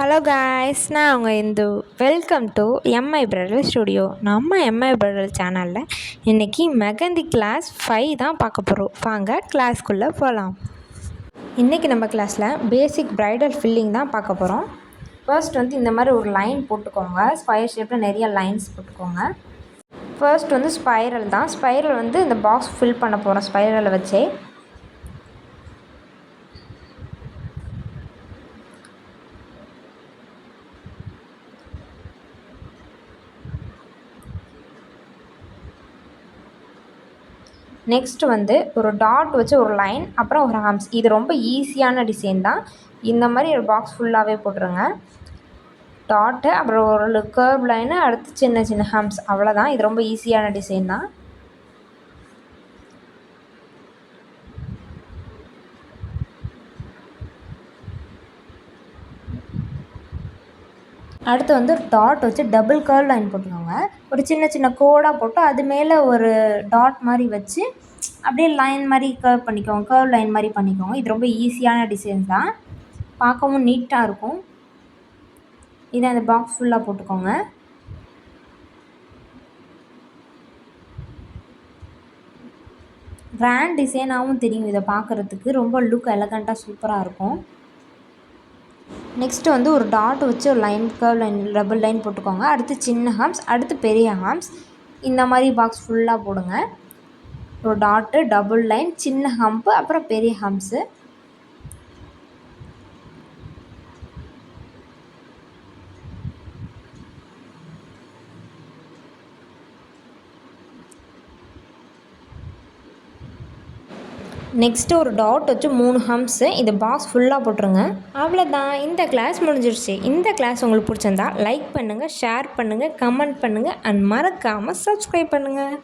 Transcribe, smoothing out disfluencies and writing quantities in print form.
Hello guys, நான் உங்கள் Hindu. Welcome to Mi brother studio. நம்ம எம்ஐ பிரதர் சேனலில் இன்றைக்கி மெஹந்தி கிளாஸ் 5 தான் பார்க்க போகிறோம். வாங்க கிளாஸ்க்குள்ளே போகலாம். இன்றைக்கி நம்ம கிளாஸில் பேசிக் ப்ரைடல் ஃபில்லிங் தான் பார்க்க போகிறோம். ஃபர்ஸ்ட் இந்த மாதிரி ஒரு லைன் போட்டுக்கோங்க. ஸ்கொயர் ஷேப்பில் நிறைய லைன்ஸ் போட்டுக்கோங்க. ஃபர்ஸ்ட் ஸ்பைரல் தான். ஸ்பைரல் இந்த பாக்ஸ் ஃபில் பண்ண போகிறோம். ஸ்பைரலை வச்சே நெக்ஸ்ட் ஒரு டாட் வச்சு ஒரு லைன், அப்புறம் ஒரு ஹார்ம்ஸ். இது ரொம்ப ஈஸியான டிசைன் தான். இந்த மாதிரி ஒரு பாக்ஸ் ஃபுல்லாகவே போட்டுருங்க. டாட்டு, அப்புறம் ஒரு கர்வ் லைனு, அடுத்து சின்ன சின்ன ஹார்ம்ஸ். அவ்வளோதான். இது ரொம்ப ஈஸியான டிசைன் தான். அடுத்து ஒரு டாட் வச்சு டபுள் கர்வ் லைன் போட்டுக்கோங்க. ஒரு சின்ன சின்ன கோடாக போட்டு அது மேலே ஒரு டாட் மாதிரி வச்சு அப்படியே லைன் மாதிரி கர்வ் லைன் மாதிரி பண்ணிக்கோங்க. இது ரொம்ப ஈஸியான டிசைன் தான், பார்க்கவும் நீட்டாக இருக்கும். இதை அந்த பாக்ஸ் ஃபுல்லாக போட்டுக்கோங்க. கிராண்ட் டிசைனாகவும் தெரியும். இதை பார்க்குறதுக்கு ரொம்ப லுக் எலகண்ட்டாக சூப்பராக இருக்கும். நெக்ஸ்ட்டு ஒரு டாட் வச்சு ஒரு line, curve line, double line போட்டுக்கோங்க. அடுத்து சின்ன ஹார்ம்ஸ், அடுத்து பெரிய ஹார்ம்ஸ். இந்த மாதிரி பாக்ஸ் ஃபுல்லாக போடுங்க. ஒரு டாட்டு, டபுள் லைன், சின்ன ஹம்ப்பு, அப்புறம் பெரிய ஹார்ம்ஸு. நெக்ஸ்ட்டு ஒரு டாட் வச்சு 3 ஹம்ப்ஸு. இந்த பாக்ஸ் ஃபுல்லாக போட்டுருங்க. அவ்வளோதான், இந்த கிளாஸ் முடிஞ்சிருச்சு. இந்த கிளாஸ் உங்களுக்கு பிடிச்சிருந்தா லைக் பண்ணுங்கள், ஷேர் பண்ணுங்கள், கமெண்ட் பண்ணுங்கள் அண்ட் மறக்காமல் சப்ஸ்கிரைப் பண்ணுங்கள்.